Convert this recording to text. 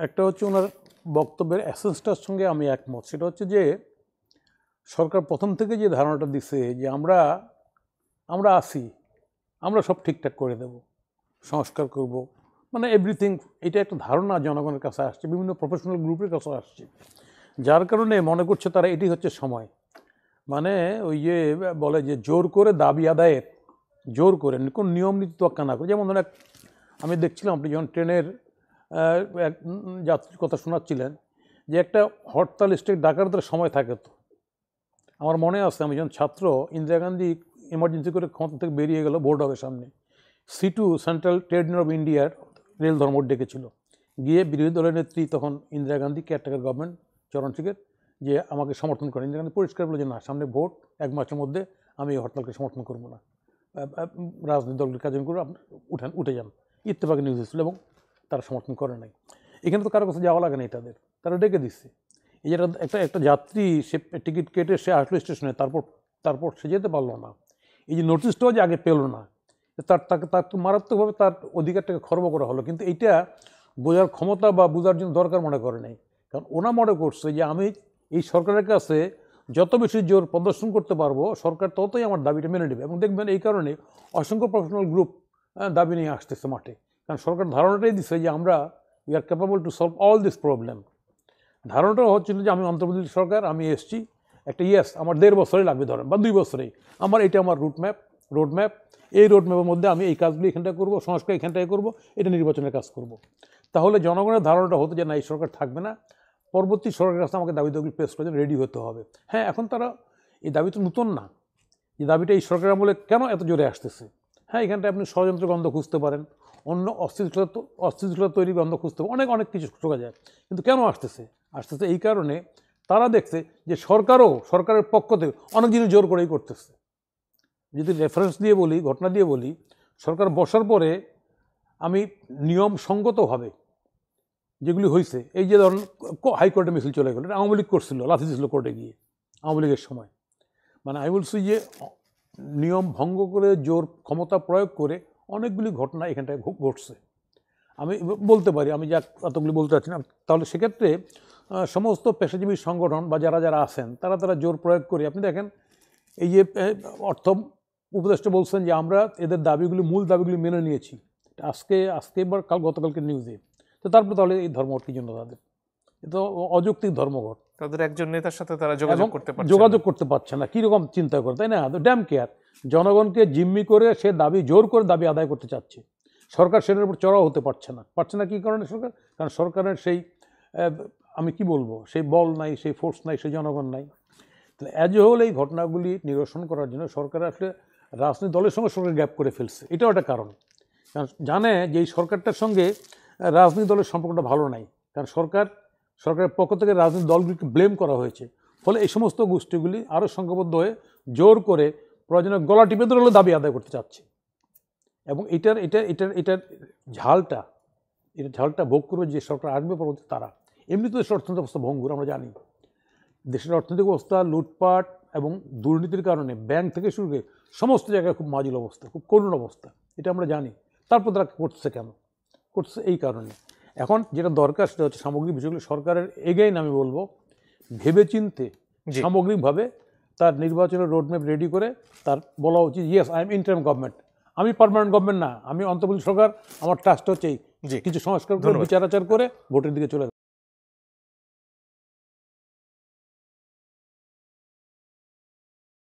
একটা হচ্ছে ওনার বক্তব্যের এসেন্সটার সঙ্গে আমি একমত। সেটা হচ্ছে যে সরকার প্রথম থেকে যে ধারণাটা দিছে যে আমরা আছি, আমরা সব ঠিকঠাক করে দেব, সংস্কার করব, মানে এভরিথিং, এটা একটা ধারণা জনগণের কাছে আসছে, বিভিন্ন প্রফেশনাল গ্রুপের কাছে আসছে, যার কারণে মনে করছে তারা এটি হচ্ছে সময়। মানে ওই যে বলে যে জোর করে দাবি আদায়ের, জোর করে কোন নিয়ম নীতি তোয়াক্কা না করে। যেমন ধরেন আমি দেখছিলাম আপনি যখন ট্রেনের এক যাত্রীর কথা শোনাচ্ছিলেন যে একটা হরতাল স্ট্রাইক ডাকার তো সময় থাকে। তো আমার মনে আছে আমি যখন ছাত্র, ইন্দিরা গান্ধী এমার্জেন্সি করে ক্ষমতা থেকে বেরিয়ে গেল বোর্ড হবে সামনে, C2 central trade union of ইন্ডিয়ার রেল ধর্মঘট ডেকেছিল, গিয়ে বিরোধী দলের নেত্রী তখন ইন্দিরা গান্ধী, কেয়ারটেকার গভর্নমেন্ট চরণ সিংয়ের, যে আমাকে সমর্থন করেন। ইন্দিরা গান্ধী পরিষ্কার বলে যে না, সামনে ভোট, 1 মাসের মধ্যে আমি এই হরতালকে সমর্থন করবো না, রাজনৈতিক দলগুলির কাজ করে আপনি উঠে যান। ইত্তেফাকে নিউজ এসেছিল এবং তারা সমর্থন করে নাই। এখানে তো কারো কাছে যাওয়া লাগে নাই তাদের, তারা ডেকে দিচ্ছে। এই যে একটা যাত্রী সে টিকিট কেটে সে আসলো স্টেশনে, তারপর সে যেতে পারলো না, এই যে নোটিশটাও যে আগে পেলো না, তার মারাত্মকভাবে তার অধিকারটাকে খর্ব করা হলো। কিন্তু এইটা বোঝার ক্ষমতা বা বোঝার জন্য দরকার মনে করে নাই, কারণ ওনা মনে করছে যে আমি এই সরকারের কাছে যত বেশি জোর প্রদর্শন করতে পারবো সরকার ততই আমার দাবিটা মেনে নেবে। এবং দেখবেন এই কারণে অসংখ্য প্রফেশনাল গ্রুপ দাবি নিয়ে আসতেছে মাঠে, কারণ সরকার ধারণাটাই দিচ্ছে যে আমরা we are capable to solve all this problem. ধারণাটা হচ্ছিল যে আমি অন্তর্বর্তী সরকার, আমি এসছি একটা আমার 1.5 বছরে লাগবে ধরেন, বা 2 বছরেই এটা আমার রোডম্যাপ, এই রোডম্যাপের মধ্যে আমি এই কাজগুলি এখানটায় করবো, সংস্কার এখানটায় করবো, এটা নির্বাচনের কাজ করব। তাহলে জনগণের ধারণাটা হতো যে না, এই সরকার থাকবে না, পরবর্তী সরকারের কাছে আমাকে দাবি দাবি পেশ করে রেডি হতে হবে। হ্যাঁ, এখন তারা এই দাবি তো নতুন না, এই দাবিটা এই সরকারের আমলে কেন এত জোরে আসতেছে। হ্যাঁ, এখানটায় আপনি ষড়যন্ত্র গন্ধ খুঁজতে পারেন, অন্য অস্থিতিশীলতা তৈরি গন্ধ খুঁজতে পারেন, অনেক কিছু শোকা যায়। কিন্তু কেন আসতেছে এই কারণে তারা দেখছে যে সরকারের পক্ষ থেকে অনেক জিনিস জোর করেই করতেছে। যদি রেফারেন্স দিয়ে বলি, ঘটনা দিয়ে বলি, সরকার বসার পরে আমি নিয়ম সঙ্গতভাবে যেগুলি হয়েছে, এই যে ধরুন হাইকোর্টে মিছিল চলে গেল, আওয়ামী লীগ করছিল, লাথি দিয়েছিল কোর্টে গিয়ে আওয়ামী লীগের সময়। মানে আমি বলছি যে নিয়ম ভঙ্গ করে জোর ক্ষমতা প্রয়োগ করে অনেকগুলি ঘটনা এখানটায় ঘটছে। আমি বলতে পারি, আমি যা এতগুলি বলতে চাচ্ছি না। তাহলে সেক্ষেত্রে সমস্ত পেশাজীবী সংগঠন বা যারা আছেন তারা জোর প্রয়োগ করে, আপনি দেখেন এই যে অর্থ উপদেষ্টা বলছেন যে আমরা এদের দাবিগুলি, মূল দাবিগুলি মেনে নিয়েছি, আজকে বা গতকালকে নিউজে। তো তারপর তাহলে এই ধর্মঘট কি জন্য তাদের? এটা অযৌক্তিক ধর্মঘট। তাদের একজন নেতার সাথে তারা যোগাযোগ করতে পারছে না, কিরকম চিন্তা করে, তাই না? ড্যাম কেয়ার, জনগণকে জিম্মি করে সে জোর করে দাবি আদায় করতে চাচ্ছে, সরকার সেটার উপর চড়াও হতে পারছে না। কি কারণে সরকার? কারণ সরকারের সেই আমি কি বলবো, সেই বল নাই, সেই ফোর্স নাই, সেই জনগণ নাই। তাহলে অ্যাজ এ হোল এই ঘটনাগুলি নিরসন করার জন্য সরকার আসলে রাজনৈতিক দলের সঙ্গে সরকার গ্যাপ করে ফেলছে, এটাও একটা কারণ। কারণ জানে যে এই সরকারটার সঙ্গে রাজনৈতিক দলের সম্পর্কটা ভালো নাই, কারণ সরকারের পক্ষ থেকে রাজনৈতিক দলগুলিকে ব্লেম করা হয়েছে। ফলে এই সমস্ত গোষ্ঠীগুলি আরও সংঘবদ্ধ হয়ে জোর করে প্রয়োজনে গলা টিপে ধরে দাবি আদায় করতে চাচ্ছে। এবং এটার ঝালটা ভোগ করবে যে সরকার আসবে পরবর্তী তারা। এমনিতে দেশের অর্থনৈতিক অবস্থা ভঙ্গুর, আমরা জানি। দেশের অর্থনৈতিক অবস্থা লুটপাট এবং দুর্নীতির কারণে ব্যাংক থেকে শুরু করে সমস্ত জায়গায় খুব মাজিল অবস্থা, খুব করুণ অবস্থা, এটা আমরা জানি। তারপর তারা করছে কেন? করছে এই কারণে। এখন যেটা দরকার সেটা হচ্ছে সামগ্রিক বিষয়গুলো সরকারের এগেইন আমি বলবো ভেবেচিন্তে সামগ্রিকভাবে তার নির্বাচনের রোডম্যাপ রেডি করে তার বলা উচিত, yes I am interim government, আমি পার্মানেন্ট গভর্নমেন্ট না, আমি অন্তর্বর্তী সরকার, আমার ট্রাস্ট হচ্ছে কিছু সংস্কার করে বিচার আচার করে ভোটের দিকে চলে